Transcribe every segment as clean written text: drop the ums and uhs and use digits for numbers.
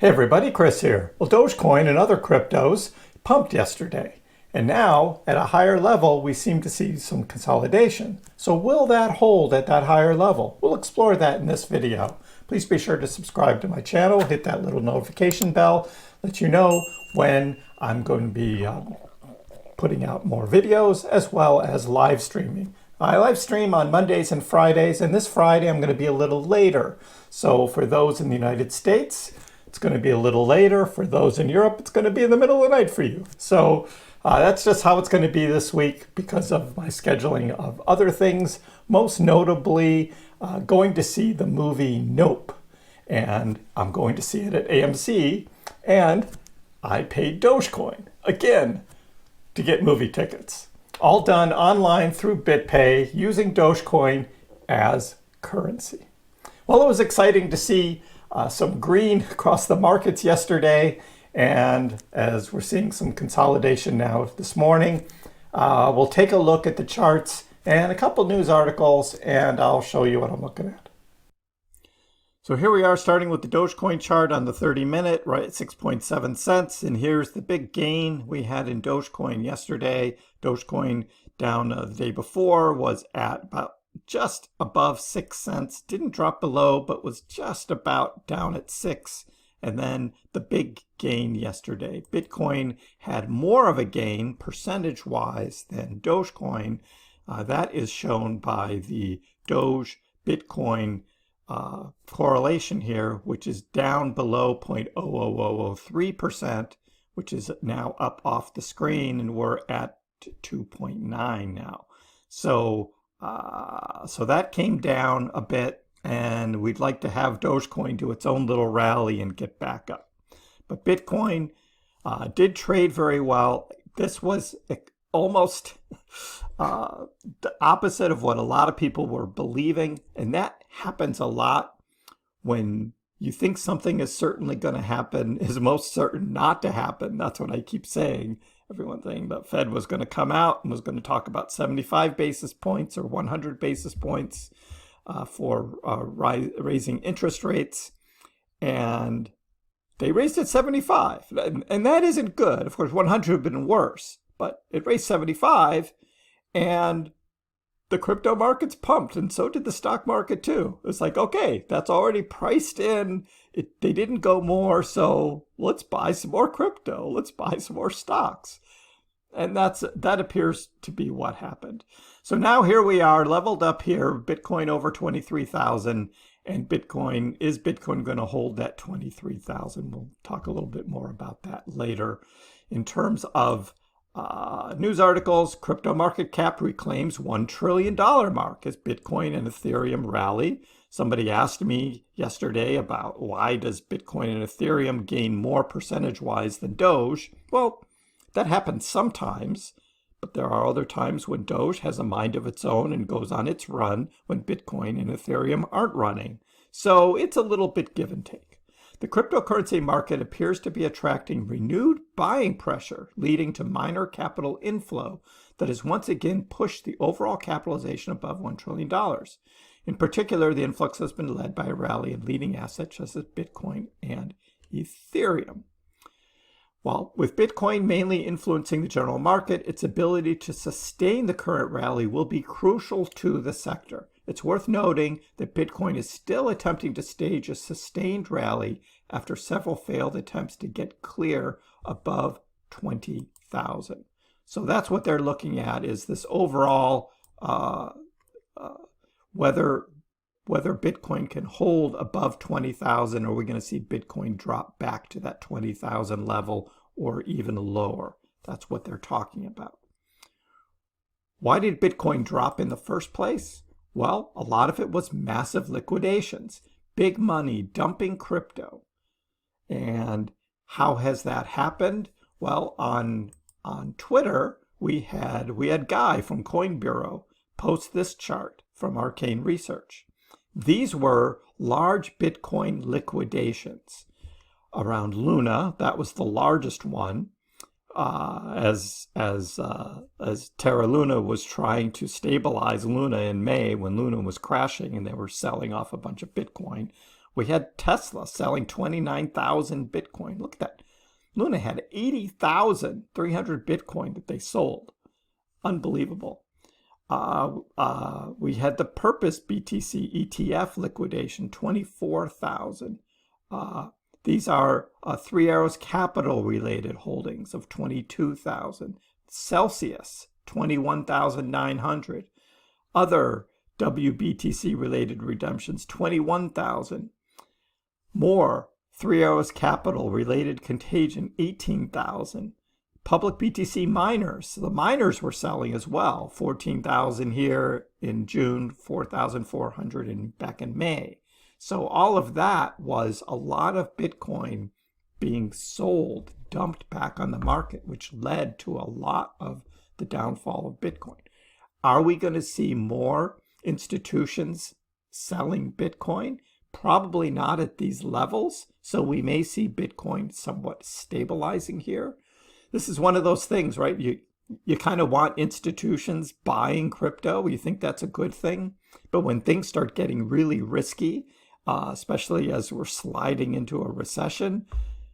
Hey everybody, Chris here. Well, Dogecoin and other cryptos pumped yesterday. And now, at a higher level, we seem to see some consolidation. So will that hold at that higher level? We'll explore that in this video. Please be sure to subscribe to my channel, hit that little notification bell, let you know when I'm going to be putting out more videos, as well as live streaming. I live stream on Mondays and Fridays, and this Friday I'm going to be a little later. So for those in the United States, it's going to be a little later. For those in Europe, it's going to be in the middle of the night for you. So that's just how it's going to be this week because of my scheduling of other things, most notably going to see the movie Nope. And I'm going to see it at AMC, and I paid Dogecoin, again, to get movie tickets. All done online through BitPay using Dogecoin as currency. Well, it was exciting to see some green across the markets yesterday, and as we're seeing some consolidation now this morning, we'll take a look at the charts and a couple news articles, and I'll show you what I'm looking at. So here we are, starting with the Dogecoin chart on the 30-minute, right at 6.7 cents. And here's the big gain we had in Dogecoin yesterday. Dogecoin down the day before was at about just above 6 cents. Didn't drop below, but was just about down at 6. And then the big gain yesterday. Bitcoin had more of a gain percentage-wise than Dogecoin. That is shown by the Doge Bitcoin correlation here, which is down below 0.00003%, which is now up off the screen, and we're at 2.9 now. So that came down a bit, and we'd like to have Dogecoin do its own little rally and get back up. But Bitcoin did trade very well. This was almost the opposite of what a lot of people were believing, and that happens a lot when you think something is certainly going to happen, is most certain not to happen. That's what I keep saying. Everyone saying the Fed was going to come out and was going to talk about 75 basis points or 100 basis points for raising interest rates, and they raised it 75, and that isn't good. Of course, 100 would have been worse, but it raised 75, and the crypto market's pumped, and so did the stock market too. It's like, okay, that's already priced in. They didn't go more, so let's buy some more crypto. Let's buy some more stocks. And that appears to be what happened. So now here we are, leveled up here, Bitcoin over 23,000, and is Bitcoin going to hold that 23,000? We'll talk a little bit more about that later. In terms of news articles, crypto market cap reclaims $1 trillion mark as Bitcoin and Ethereum rally. Somebody asked me yesterday about why does Bitcoin and Ethereum gain more percentage-wise than Doge? Well, that happens sometimes, but there are other times when Doge has a mind of its own and goes on its run when Bitcoin and Ethereum aren't running. So it's a little bit give and take. The cryptocurrency market appears to be attracting renewed buying pressure, leading to minor capital inflow that has once again pushed the overall capitalization above $1 trillion. In particular, the influx has been led by a rally in leading assets such as Bitcoin and Ethereum. While with Bitcoin mainly influencing the general market, its ability to sustain the current rally will be crucial to the sector. It's worth noting that Bitcoin is still attempting to stage a sustained rally after several failed attempts to get clear above 20,000. So that's what they're looking at, is this overall whether Bitcoin can hold above 20,000, or we're going to see Bitcoin drop back to that 20,000 level or even lower. That's what they're talking about. Why did Bitcoin drop in the first place? Well, a lot of it was massive liquidations, big money dumping crypto. And how has that happened? Well, on Twitter, we had Guy from Coin Bureau post this chart from Arcane Research. These were large Bitcoin liquidations around Luna. That was the largest one. As Terra Luna was trying to stabilize Luna in May when Luna was crashing and they were selling off a bunch of Bitcoin. We had Tesla selling 29,000 Bitcoin. Look at that. Luna had 80,300 Bitcoin that they sold. Unbelievable. We had the Purpose BTC ETF liquidation, 24,000. These are Three Arrows Capital related holdings of 22,000. Celsius, 21,900. Other WBTC related redemptions, 21,000. More Three Arrows Capital related contagion, 18,000. Public BTC miners, so the miners were selling as well, 14,000 here in June, 4,400 back in May. So all of that was a lot of Bitcoin being sold, dumped back on the market, which led to a lot of the downfall of Bitcoin. Are we going to see more institutions selling Bitcoin? Probably not at these levels. So we may see Bitcoin somewhat stabilizing here. This is one of those things, right? You kind of want institutions buying crypto. You think that's a good thing. But when things start getting really risky, especially as we're sliding into a recession,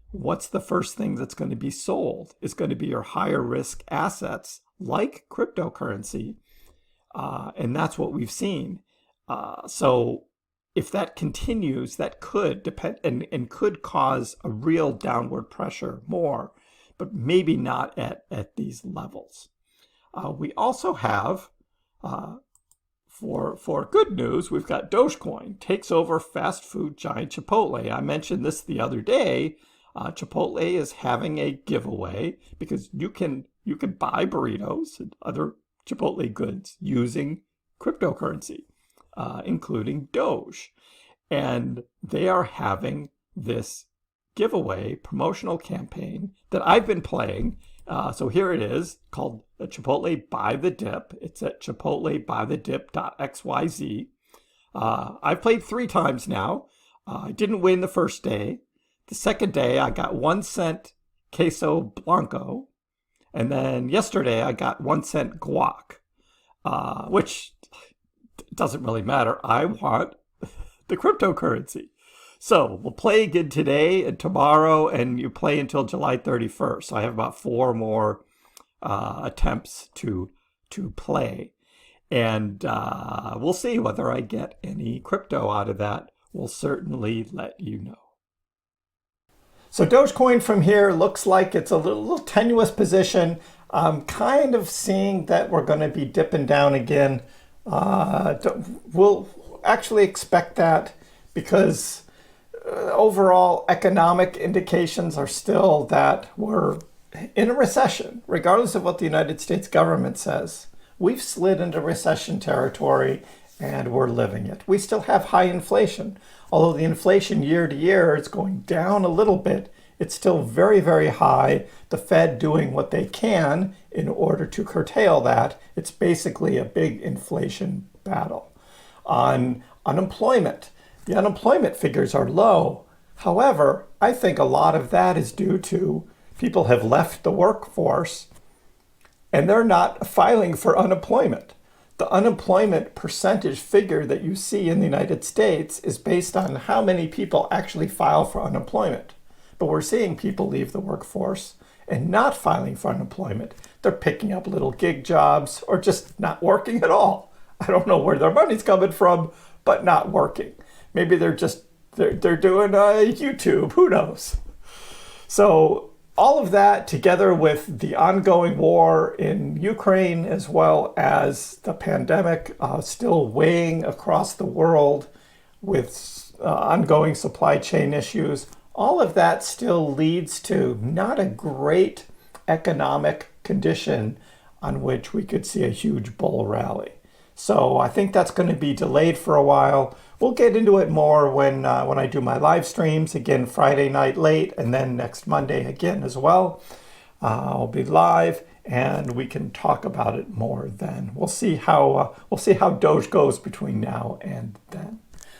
what's the first thing that's going to be sold? It's going to be your higher risk assets like cryptocurrency. And that's what we've seen. So if that continues, that could depend and could cause a real downward pressure more, but maybe not at these levels. We also have, for good news, we've got Dogecoin takes over fast food giant Chipotle. I mentioned this the other day. Chipotle is having a giveaway because you can buy burritos and other Chipotle goods using cryptocurrency, including Doge. And they are having this giveaway promotional campaign that I've been playing. So here it is, called Chipotle Buy the Dip. It's at chipotlebuy-the-dip.xyz. I've played 3 times now. I didn't win the first day. The second day, I got 1 cent queso blanco. And then yesterday, I got 1 cent guac, which doesn't really matter. I want the cryptocurrency. So we'll play again today and tomorrow, and you play until July 31st. So I have about 4 more attempts to play. And we'll see whether I get any crypto out of that. We'll certainly let you know. So Dogecoin from here looks like it's a little tenuous position. I'm kind of seeing that we're going to be dipping down again. We'll actually expect that because overall economic indications are still that we're in a recession, regardless of what the United States government says. We've slid into recession territory and we're living it. We still have high inflation. Although the inflation year to year is going down a little bit, it's still very, very high. The Fed doing what they can in order to curtail that. It's basically a big inflation battle. On unemployment, the unemployment figures are low. However, I think a lot of that is due to people have left the workforce and they're not filing for unemployment. The unemployment percentage figure that you see in the United States is based on how many people actually file for unemployment. But we're seeing people leave the workforce and not filing for unemployment. They're picking up little gig jobs or just not working at all. I don't know where their money's coming from, but not working. Maybe they're doing YouTube, who knows? So all of that together with the ongoing war in Ukraine, as well as the pandemic still weighing across the world with ongoing supply chain issues, all of that still leads to not a great economic condition on which we could see a huge bull rally. So I think that's going to be delayed for a while. We'll get into it more when I do my live streams, again Friday night late, and then next Monday again as well. I'll be live, and we can talk about it more then. We'll see how Doge goes between now and then.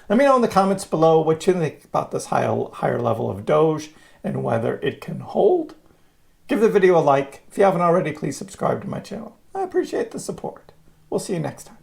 Let me know in the comments below what you think about this higher level of Doge and whether it can hold. Give the video a like. If you haven't already, please subscribe to my channel. I appreciate the support. We'll see you next time.